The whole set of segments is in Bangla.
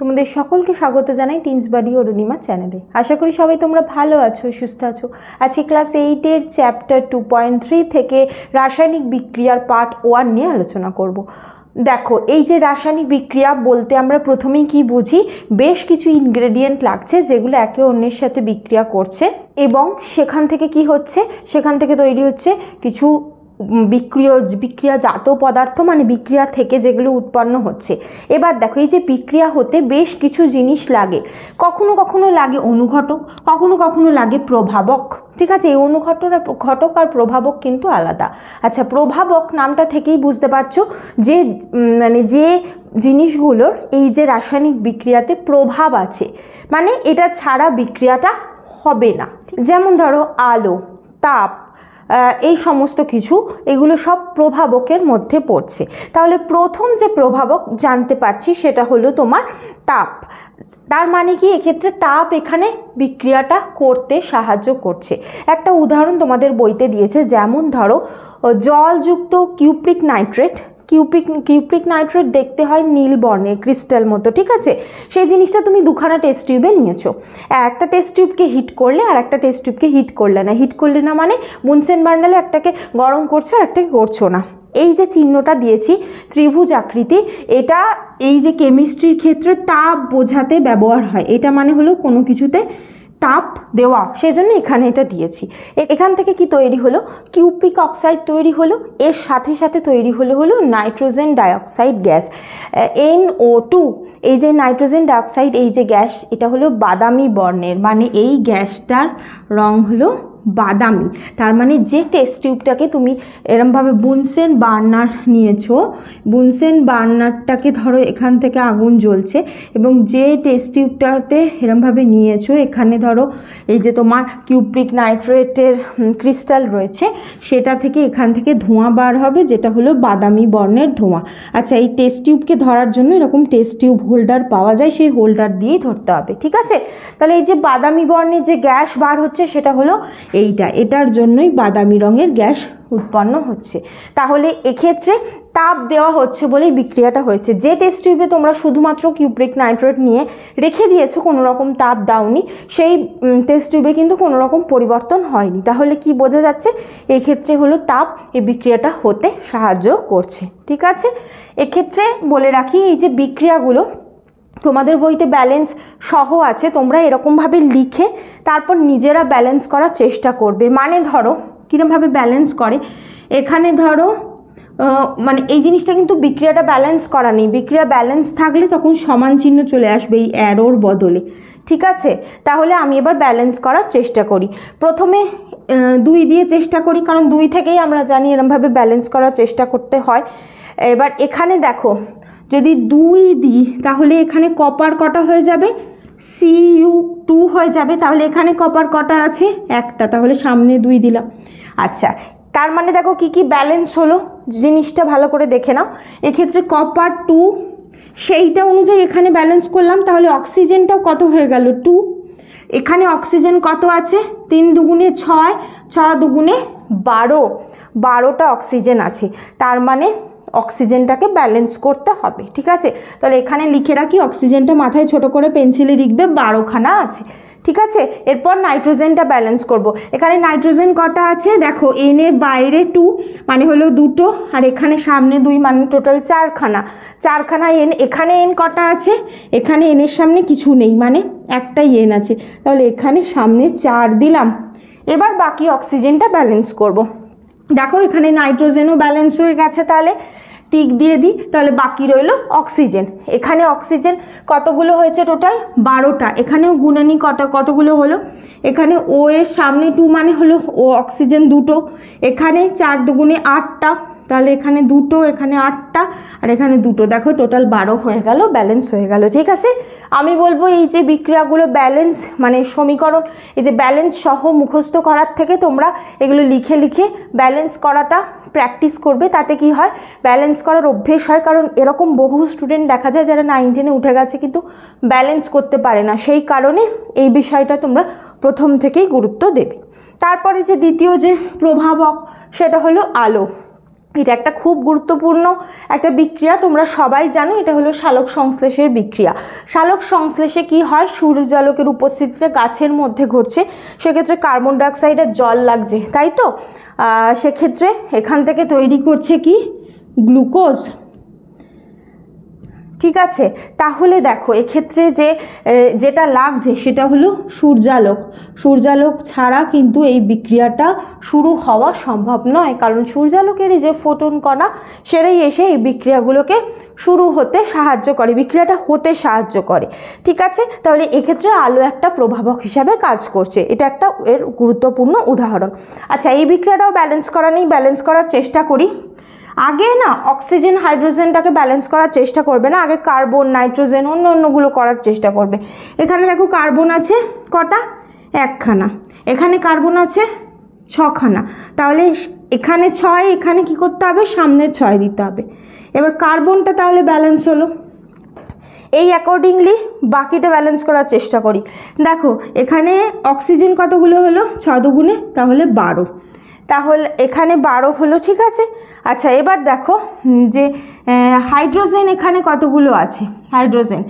তোমাদের সকলকে স্বাগত জানাই টিন্স বাডি অরুণিমা চ্যানেলে। আশা করি সবাই তোমরা ভালো আছো, সুস্থ আছো। আজকে ক্লাস 8-এর চ্যাপ্টার 2.3 থেকে রাসায়নিক বিক্রিয়ার পার্ট 1 নিয়ে আলোচনা করব। দেখো, এই যে রাসায়নিক বিক্রিয়া বলতে আমরা প্রথমেই কি বুঝি, বেশ কিছু ইনগ্রেডিয়েন্ট লাগছে যেগুলো একে অন্যের সাথে বিক্রিয়া করছে এবং সেখান থেকে কি হচ্ছে, সেখান থেকে তৈরি হচ্ছে কিছু বিক্রিয়াজাত পদার্থ, মানে বিক্রিয়া থেকে যেগুলো উৎপন্ন হচ্ছে। এবার দেখো, এই যে বিক্রিয়া হতে বেশ কিছু জিনিস লাগে। কখনো কখনো লাগে অনুঘটক, কখনো কখনো লাগে প্রভাবক। ঠিক আছে, এই ঘটক আর প্রভাবক কিন্তু আলাদা। আচ্ছা, প্রভাবক নামটা থেকেই বুঝতে পারছো যে যে জিনিসগুলোর এই যে রাসায়নিক বিক্রিয়াতে প্রভাব আছে, মানে এটা ছাড়া বিক্রিয়াটা হবে না। যেমন ধরো আলো, তাপ, এই সমস্ত কিছু, এগুলো সব প্রভাবকের মধ্যে পড়ছে। তাহলে প্রথম যে প্রভাবক জানতে পারছি সেটা হলো তোমার তাপ। তার মানে কি, এক্ষেত্রে তাপ এখানে বিক্রিয়াটা করতে সাহায্য করছে। একটা উদাহরণ তোমাদের বইতে দিয়েছে, যেমন ধরো জলযুক্ত কিউপ্রিক নাইট্রেট। কিউপ্রিক নাইট্রেট দেখতে হয় নীল বর্ণের, ক্রিস্টাল মতো। ঠিক আছে, সেই জিনিসটা তুমি দুখানা টেস্ট টিউবে নিয়েছো। একটা টেস্ট টিউবকে হিট করলে আর একটা টেস্ট টিউবকে হিট করলে না মানে বুনসেন বার্নালে একটাকে গরম করছো আর একটাকে করছো না। এই যে চিহ্নটা দিয়েছি ত্রিভুজ আকৃতি, এটা এই যে কেমিস্ট্রির ক্ষেত্রে তাপ বোঝাতে ব্যবহার হয়। এটা মানে হলো কোনো কিছুতে তাপ দেওয়া, সেজন্য এখানে এটা দিয়েছি। এখান থেকে কি তৈরি হলো, কিউপ্রিক অক্সাইড তৈরি হলো। এর সাথে সাথে তৈরি হলো নাইট্রোজেন ডাইঅক্সাইড গ্যাস, NO2। এই যে নাইট্রোজেন ডাইঅক্সাইড, এই যে গ্যাস, এটা হলো বাদামি বর্ণের, মানে এই গ্যাসটার রং হলো বাদামি। তার মানে যে টেস্ট টিউবটাকে তুমি এরমভাবে বুনসেন বার্নার নিয়েছো, বুনসেন বার্নারটাকে ধরো এখান থেকে আগুন জ্বলছে, এবং যে টেস্ট টিউবটাতে এরমভাবে নিয়েছো, এখানে ধরো এই যে তোমার কিউপ্রিক নাইট্রেটের ক্রিস্টাল রয়েছে, সেটা থেকে এখান থেকে ধোঁয়া বার হবে, যেটা হলো বাদামি বর্ণের ধোঁয়া। আচ্ছা, এই টেস্ট টিউবকে ধরার জন্য এরকম টেস্ট টিউব হোল্ডার পাওয়া যায়, সেই হোল্ডার দিয়েই ধরতে হবে। ঠিক আছে, তাহলে এই যে বাদামি বর্ণের যে গ্যাস বার হচ্ছে সেটা হলো এটার জন্যই বাদামি রঙের গ্যাস উৎপন্ন হচ্ছে। তাহলে এক্ষেত্রে তাপ দেওয়া হচ্ছে বলেই বিক্রিয়াটা হয়েছে। যে টেস্ট টিউবে তোমরা শুধুমাত্র কিউপ্রিক নাইট্রেট নিয়ে রেখে দিয়েছো, কোনো রকম তাপ দাওনি, সেই টেস্ট টিউবে কিন্তু কোনো রকম পরিবর্তন হয়নি। তাহলে কি বোঝা যাচ্ছে, এক্ষেত্রে হলো তাপ এই বিক্রিয়াটা হতে সাহায্য করছে। ঠিক আছে, এক্ষেত্রে বলে রাখি, এই যে বিক্রিয়াগুলো তোমাদের বইতে ব্যালেন্স সহ আছে, তোমরা এরকমভাবে লিখে তারপর নিজেরা ব্যালেন্স করার চেষ্টা করবে। মানে ধরো কীরকমভাবে ব্যালেন্স করে, এখানে ধরো মানে এই জিনিসটা কিন্তু বিক্রিয়াটা ব্যালেন্স করা নেই। বিক্রিয়া ব্যালেন্স থাকলে তখন সমান চিহ্ন চলে আসবে এই অ্যারোর বদলে। ঠিক আছে, তাহলে আমি এবার ব্যালেন্স করার চেষ্টা করি। প্রথমে 2 দিয়ে চেষ্টা করি, কারণ 2 থেকেই আমরা জানি এরকমভাবে ব্যালেন্স করার চেষ্টা করতে হয়। এবার এখানে দেখো, যদি 2 দিই তাহলে এখানে কপার কটা হয়ে যাবে, Cu2 হয়ে যাবে। তাহলে এখানে কপার কটা আছে, একটা, তাহলে সামনে 2 দিলাম। আচ্ছা, তার মানে দেখো কি কি ব্যালেন্স হলো, জিনিসটা ভালো করে দেখে নাও। এক্ষেত্রে কপার 2, সেইটা অনুযায়ী এখানে ব্যালেন্স করলাম, তাহলে অক্সিজেনটাও কত হয়ে গেল, 2। এখানে অক্সিজেন কত আছে, 3 দুগুণে 6, 6 দুগুণে 12, 12টা অক্সিজেন আছে। তার মানে অক্সিজেনটাকে ব্যালেন্স করতে হবে। ঠিক আছে, তাহলে এখানে লিখে রাখি, অক্সিজেনটা মাথায় ছোট করে পেন্সিলে লিখবে, 12খানা আছে। ঠিক আছে, এরপর নাইট্রোজেনটা ব্যালেন্স করব। এখানে নাইট্রোজেন কটা আছে দেখো, N এর বাইরে 2 মানে হলো 2টো, আর এখানে সামনে 2 মানে টোটাল 4খানা N। এখানে N কটা আছে, এখানে N এর সামনে কিছু নেই, মানে একটাই N আছে, তাহলে এখানে সামনে 4 দিলাম। এবার বাকি অক্সিজেনটা ব্যালেন্স করব। দেখো এখানে নাইট্রোজেনও ব্যালেন্স হয়ে গেছে, তাহলে টিক দিয়ে দিই। তাহলে বাকি রইল অক্সিজেন। এখানে অক্সিজেন কতগুলো হয়েছে, টোটাল 12টা। এখানেও গুনে নিই কতগুলো হলো। এখানে O এর সামনে 2 মানে হলো ও অক্সিজেন 2টো। এখানে 4 দুগুণে 8টা, তাহলে এখানে 2টো, এখানে 8টা, আর এখানে 2টো। দেখো টোটাল 12 হয়ে গেল, ব্যালেন্স হয়ে গেল। ঠিক আছে, আমি বলবো এই যে বিক্রিয়াগুলো ব্যালেন্স মানে সমীকরণ, এই যে ব্যালেন্স সহ মুখস্থ করার থেকে তোমরা এগুলো লিখে লিখে ব্যালেন্স করাটা প্র্যাকটিস করবে। তাতে কি হয়, ব্যালেন্স করার অভ্যেস হয়। কারণ এরকম বহু স্টুডেন্ট দেখা যায় যারা 9-10-এ উঠে গেছে কিন্তু ব্যালেন্স করতে পারে না। সেই কারণে এই বিষয়টা তোমরা প্রথম থেকেই গুরুত্ব দেবে। তারপরে যে দ্বিতীয় যে প্রভাবক, সেটা হলো আলো। এটা একটা খুব গুরুত্বপূর্ণ একটা বিক্রিয়া, তোমরা সবাই জানো, এটা হলো সালোক সংশ্লেষের বিক্রিয়া। সালোক সংশ্লেষে কি হয়, সূর্যালোকের উপস্থিতিতে গাছের মধ্যে ঘটছে, সেক্ষেত্রে কার্বন ডাইঅক্সাইড আর জল লাগছে, তাই তো। সেক্ষেত্রে এখান থেকে তৈরি করছে কি, গ্লুকোজ। ঠিক আছে, তাহলে দেখো এক্ষেত্রে যেটা লাগছে সেটা হলো সূর্যালোক। সূর্যালোক ছাড়া কিন্তু এই বিক্রিয়াটা শুরু হওয়া সম্ভব নয়, কারণ সূর্যালোকেরই যে ফোটন কণা সেটাই এসে এই বিক্রিয়াগুলোকে শুরু হতে সাহায্য করে, বিক্রিয়াটা হতে সাহায্য করে। ঠিক আছে, তাহলে এক্ষেত্রে আলো একটা প্রভাবক হিসাবে কাজ করছে, এটা একটা এর গুরুত্বপূর্ণ উদাহরণ। আচ্ছা, এই বিক্রিয়াটাও ব্যালেন্স করা নেই, ব্যালেন্স করার চেষ্টা করি। আগে না অক্সিজেন হাইড্রোজেনটাকে ব্যালেন্স করার চেষ্টা করবে না, আগে কার্বন নাইট্রোজেন অন্যগুলো করার চেষ্টা করবে। এখানে দেখো কার্বন আছে কটা, একখানা, এখানে কার্বন আছে 6খানা, তাহলে এখানে 6, এখানে কি করতে হবে, সামনে 6 দিতে হবে। এবার কার্বনটা তাহলে ব্যালেন্স হলো, এই অ্যাকর্ডিংলি বাকিটা ব্যালেন্স করার চেষ্টা করি। দেখো এখানে অক্সিজেন কতগুলো হলো, 6 দুগুণে তাহলে 12, তাহলে এখানে 12 হলো। ঠিক আছে, আচ্ছা এবার দেখো যে হাইড্রোজেন এখানে কতগুলো আছে, হাইড্রোজেন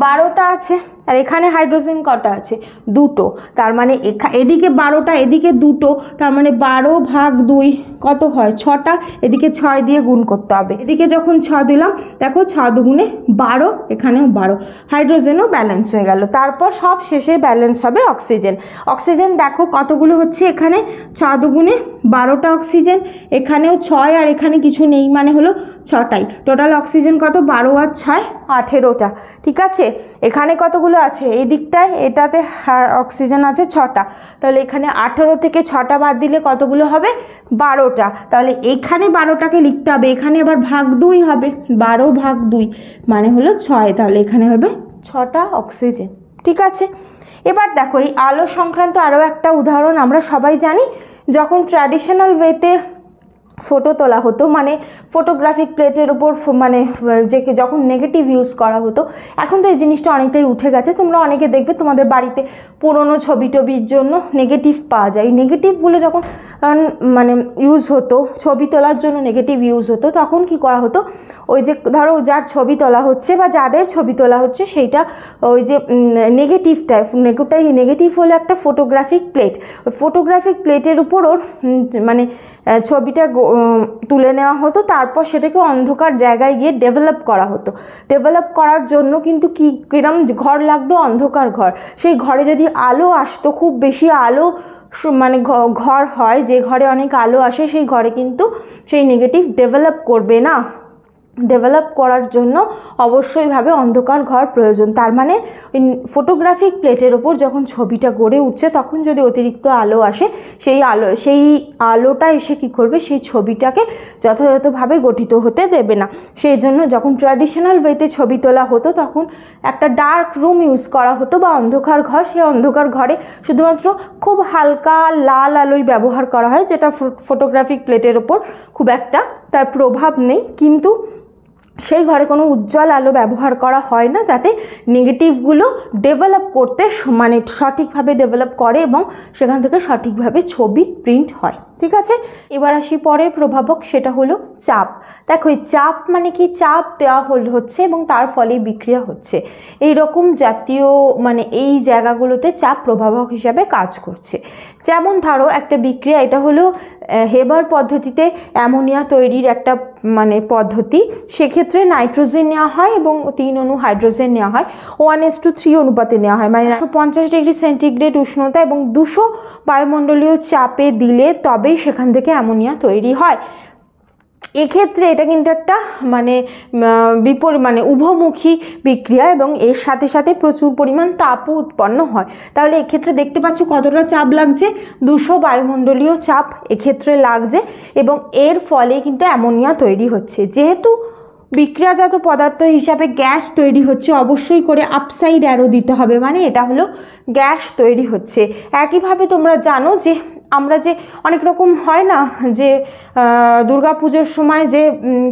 12টা আছে, আর এখানে হাইড্রোজেন কটা আছে, 2টো, তার মানে এদিকে 12টা এদিকে 2টো, তার মানে 12 ভাগ 2 কত হয়, 6টা, এদিকে 6 দিয়ে গুণ করতে হবে। এদিকে যখন 6 দিলাম, দেখো 6 দুগুণে 12, এখানেও 12, হাইড্রোজেনও ব্যালেন্স হয়ে গেল। তারপর সব শেষে ব্যালেন্স হবে অক্সিজেন। অক্সিজেন দেখো কতগুলো হচ্ছে, এখানে 6 দুগুণে 12টা অক্সিজেন, এখানেও 6, আর এখানে কিছু নেই মানে হলো 6টাই, টোটাল অক্সিজেন কত, 12 আর 6 18টা। ঠিক আছে, এখানে কতগুলো আছে, এই দিকটায় এটাতে অক্সিজেন আছে 6টা, তাহলে এখানে 18 থেকে 6টা বাদ দিলে কতগুলো হবে, 12টা। তাহলে এখানে 12টাকে লিখতে হবে, এখানে আবার ভাগ 2 হবে, 12 ভাগ 2 মানে হলো 6, তাহলে এখানে হবে 6টা অক্সিজেন। ঠিক আছে, এবার দেখো এই আলো সংক্রান্ত আরও একটা উদাহরণ আমরা সবাই জানি, যখন ট্র্যাডিশনাল ওয়েতে ফটো তোলা হতো, মানে ফটোগ্রাফিক প্লেটের উপর মানে যখন নেগেটিভ ইউজ করা হতো, এখন তো এই জিনিসটা অনেকটাই উঠে গেছে। তোমরা অনেকে দেখবে তোমাদের বাড়িতে পুরনো ছবি টবির জন্য নেগেটিভ পাওয়া যায়। এই নেগেটিভগুলো যখন মানে ইউজ হতো, ছবি তোলার জন্য নেগেটিভ ইউজ হতো, তখন কি করা হতো, ওই যে ধরো যার ছবি তোলা হচ্ছে বা যাদের ছবি তোলা হচ্ছে সেইটা ওই যে নেগেটিভ হলো একটা ফটোগ্রাফিক প্লেট, ওই ফটোগ্রাফিক প্লেটের উপর ওর মানে ছবিটা তুলে নেওয়া হতো, তারপর সেটাকে অন্ধকার জায়গায় গিয়ে ডেভেলপ করা হতো। ডেভেলপ করার জন্য কিন্তু কিরম ঘর লাগতো, অন্ধকার ঘর। সেই ঘরে যদি আলো আসতো, খুব বেশি আলো মানে ঘর হয়, যে ঘরে অনেক আলো আসে, সেই ঘরে কিন্তু সেই নেগেটিভ ডেভেলপ করবে না। ডেভেলপ করার জন্য অবশ্যইভাবে অন্ধকার ঘর প্রয়োজন। তার মানে ফটোগ্রাফিক প্লেটের ওপর যখন ছবিটা গড়ে উঠছে, তখন যদি অতিরিক্ত আলো আসে, সেই আলোটা এসে কী করবে, সেই ছবিটাকে যথাযথভাবে গঠিত হতে দেবে না। সেই জন্য যখন ট্র্যাডিশনাল ওয়েতে ছবি তোলা হতো, তখন একটা ডার্ক রুম ইউজ করা হতো বা অন্ধকার ঘর। সেই অন্ধকার ঘরে শুধুমাত্র খুব হালকা লাল আলোই ব্যবহার করা হয়, যেটা ফটোগ্রাফিক প্লেটের ওপর খুব একটা তার প্রভাব নেই, কিন্তু সেই ঘরে কোনো উজ্জ্বল আলো ব্যবহার করা হয় না, যাতে নেগেটিভগুলো ডেভেলপ করতে মানে সঠিকভাবে ডেভেলপ করে এবং সেখান থেকে সঠিকভাবে ছবি প্রিন্ট হয়। ঠিক আছে, এবার আসি পরের প্রভাবক, সেটা হলো চাপ। দেখো এই চাপ মানে কি, চাপ দেওয়া হচ্ছে এবং তার ফলে বিক্রিয়া হচ্ছে, এই রকম জাতীয় মানে এই জায়গাগুলোতে চাপ প্রভাবক হিসাবে কাজ করছে। যেমন ধরো একটা বিক্রিয়া, এটা হলো হেবার পদ্ধতিতে অ্যামোনিয়া তৈরির একটা মানে পদ্ধতি। সেক্ষেত্রে নাইট্রোজেন নেওয়া হয় এবং 3 অণু হাইড্রোজেন নেওয়া হয়, 1:3 অনুপাতে নেওয়া হয়, মানে 150 ডিগ্রি সেন্টিগ্রেড উষ্ণতা এবং 200 বায়ুমণ্ডলীয় চাপে দিলে তবেই সেখান থেকে অ্যামোনিয়া তৈরি হয়। এক্ষেত্রে এটা কিন্তু একটা মানে মানে উভমুখী বিক্রিয়া এবং এর সাথে সাথে প্রচুর পরিমাণ তাপও উৎপন্ন হয়। তাহলে এক্ষেত্রে দেখতে পাচ্ছ কতটা চাপ লাগছে, 200 বায়ুমণ্ডলীয় চাপ এক্ষেত্রে লাগছে এবং এর ফলে কিন্তু অ্যামোনিয়া তৈরি হচ্ছে। যেহেতু বিক্রিয়াজাত পদার্থ হিসাবে গ্যাস তৈরি হচ্ছে, অবশ্যই করে আপসাইড অ্যারো দিতে হবে, মানে এটা হলো গ্যাস তৈরি হচ্ছে। একইভাবে তোমরা জানো যে আমরা যে অনেক রকম হয় না যে দুর্গাপুজোর সময় যে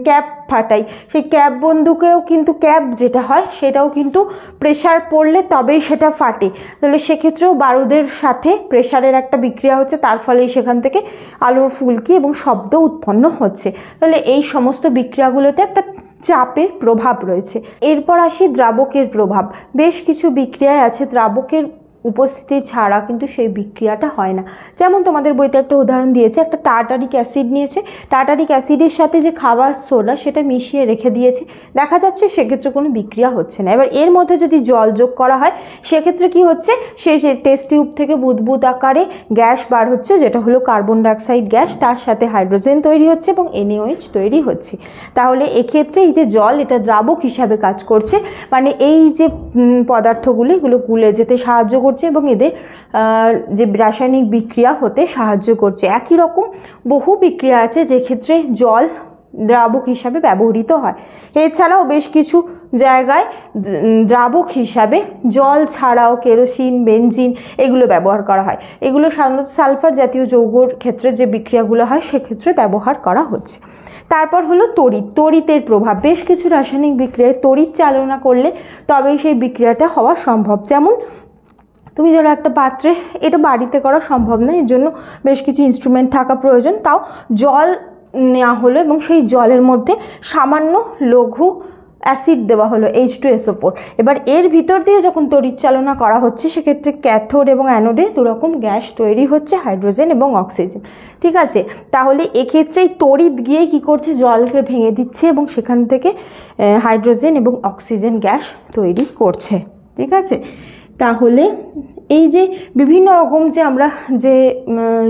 ক্যাপ ফাটাই, সেই ক্যাপ বন্দুকেও কিন্তু ক্যাপ যেটা হয় সেটাও কিন্তু প্রেশার পড়লে তবেই সেটা ফাটে। তাহলে সেক্ষেত্রেও বারুদের সাথে প্রেশারের একটা বিক্রিয়া হচ্ছে, তার ফলেই সেখান থেকে আলোর ফুলকি এবং শব্দ উৎপন্ন হচ্ছে। তাহলে এই সমস্ত বিক্রিয়াগুলোতে একটা চাপের প্রভাব রয়েছে। এরপর আসি দ্রাবকের প্রভাব। বেশ কিছু বিক্রিয়ায় আছে দ্রাবকের উপস্থিতি ছাড়া কিন্তু সেই বিক্রিয়াটা হয় না। যেমন তোমাদের বইতে একটা উদাহরণ দিয়েছে, একটা টার্টারিক অ্যাসিড নিয়েছে, টার্টারিক অ্যাসিডের সাথে যে খাবার সোডা সেটা মিশিয়ে রেখে দিয়েছে, দেখা যাচ্ছে সেক্ষেত্রে কোনো বিক্রিয়া হচ্ছে না। এবার এর মধ্যে যদি জল যোগ করা হয় সেক্ষেত্রে কি হচ্ছে, সেই টেস্ট টিউব থেকে বুদবুদ আকারে গ্যাস বার হচ্ছে, যেটা হলো কার্বন ডাইঅক্সাইড গ্যাস, তার সাথে হাইড্রোজেন তৈরি হচ্ছে এবং NaOH তৈরি হচ্ছে। তাহলে এক্ষেত্রে এই যে জল, এটা দ্রাবক হিসাবে কাজ করছে, মানে এই যে পদার্থগুলো এগুলো গুলে যেতে সাহায্য করছে এবং এদের যে রাসায়নিক বিক্রিয়া হতে সাহায্য করছে। একই রকম বহু বিক্রিয়া আছে যে ক্ষেত্রে জল দ্রাবক হিসাবে ব্যবহৃত হয়। এছাড়াও বেশ কিছু জায়গায় দ্রাবক হিসাবে জল ছাড়াও কেরোসিন, বেনজিন এগুলো ব্যবহার করা হয়। এগুলো সাধারণত সালফার জাতীয় যৌগর ক্ষেত্রে যে বিক্রিয়াগুলো হয় সেক্ষেত্রে ব্যবহার করা হচ্ছে। তারপর হলো তড়িৎ। তড়িতের প্রভাব। বেশ কিছু রাসায়নিক বিক্রিয়ায় তড়িৎ চালনা করলে তবেই সেই বিক্রিয়াটা হওয়া সম্ভব। যেমন তুমি ধরো একটা পাত্রে, এটা বাড়িতে করা সম্ভব নয়, এর জন্য বেশ কিছু ইনস্ট্রুমেন্ট থাকা প্রয়োজন, তাও জল নেওয়া হলো এবং সেই জলের মধ্যে সামান্য লঘু অ্যাসিড দেওয়া হলো H2SO4। এবার এর ভিতর দিয়ে যখন তড়িৎ চালনা করা হচ্ছে সেক্ষেত্রে ক্যাথোড এবং অ্যানোডে দুরকম গ্যাস তৈরি হচ্ছে, হাইড্রোজেন এবং অক্সিজেন। ঠিক আছে, তাহলে এক্ষেত্রে তড়িৎ গিয়ে কি করছে, জলকে ভেঙে দিচ্ছে এবং সেখান থেকে হাইড্রোজেন এবং অক্সিজেন গ্যাস তৈরি করছে। ঠিক আছে, তাহলে এই যে বিভিন্ন রকম যে আমরা যে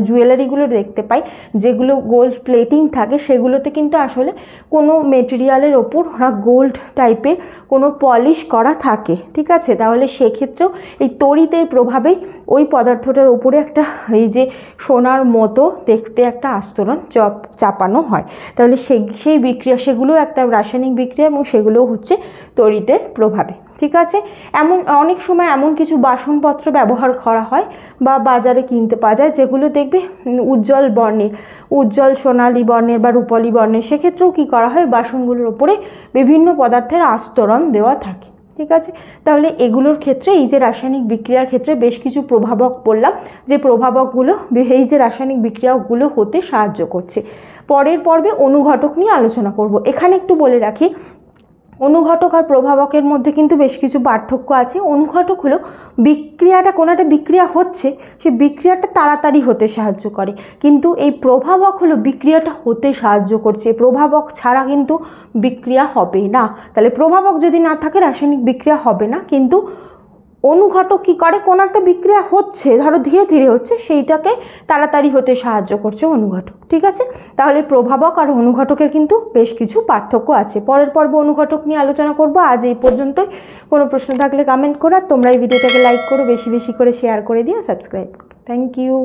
জুয়েলারিগুলো দেখতে পাই, যেগুলো গোল্ড প্লেটিং থাকে, সেগুলোতে কিন্তু আসলে কোনো মেটেরিয়ালের ওপর ওরা গোল্ড টাইপের কোনো পলিশ করা থাকে। ঠিক আছে, তাহলে সেক্ষেত্রেও এই তড়িতের প্রভাবেই ওই পদার্থটার ওপরে একটা এই যে সোনার মতো দেখতে একটা আস্তরণ চাপানো হয়। তাহলে সেই বিক্রিয়া, সেগুলো একটা রাসায়নিক বিক্রিয়া এবং সেগুলোও হচ্ছে তড়িতের প্রভাবে। ঠিক আছে, এমন অনেক সময় এমন কিছু বাসনপত্র ব্যবহার করা হয় বা বাজারে কিনতে পাওয়া যায় যেগুলো দেখবে উজ্জ্বল বর্ণের, উজ্জ্বল সোনালী বর্ণের বা রূপালী বর্ণের। সেক্ষেত্রেও কী করা হয়, বাসনগুলোর ওপরে বিভিন্ন পদার্থের আস্তরণ দেওয়া থাকে। ঠিক আছে, তাহলে এগুলোর ক্ষেত্রে এই যে রাসায়নিক বিক্রিয়ার ক্ষেত্রে বেশ কিছু প্রভাবক বললাম, যে প্রভাবকগুলো এই যে রাসায়নিক বিক্রিয়াগুলো হতে সাহায্য করছে। পরের পর্বে অনুঘটক নিয়ে আলোচনা করব। এখানে একটু বলে রাখি, অনুঘটক আর প্রভাবকের মধ্যে কিন্তু বেশ কিছু পার্থক্য আছে। অনুঘটক হলো বিক্রিয়াটা, কোনো একটা বিক্রিয়া হচ্ছে, সেই বিক্রিয়াটা তাড়াতাড়ি হতে সাহায্য করে, কিন্তু এই প্রভাবক হলো বিক্রিয়াটা হতে সাহায্য করছে। প্রভাবক ছাড়া কিন্তু বিক্রিয়া হবে না। তাহলে প্রভাবক যদি না থাকে রাসায়নিক বিক্রিয়া হবে না, কিন্তু অনুঘটক কী করে, কোনো একটা বিক্রিয়া হচ্ছে, ধরো ধীরে ধীরে হচ্ছে, সেইটাকে তাড়াতাড়ি হতে সাহায্য করছে অনুঘটক। ঠিক আছে, তাহলে প্রভাবক আর অনুঘটকের কিন্তু বেশ কিছু পার্থক্য আছে। পরের পর্বে অনুঘটক নিয়ে আলোচনা করব। আজ এই পর্যন্তই। কোনো প্রশ্ন থাকলে কমেন্ট করো, আর তোমরা এই ভিডিওটাকে লাইক করো, বেশি বেশি করে শেয়ার করে দিও, সাবস্ক্রাইব করো। Thank you.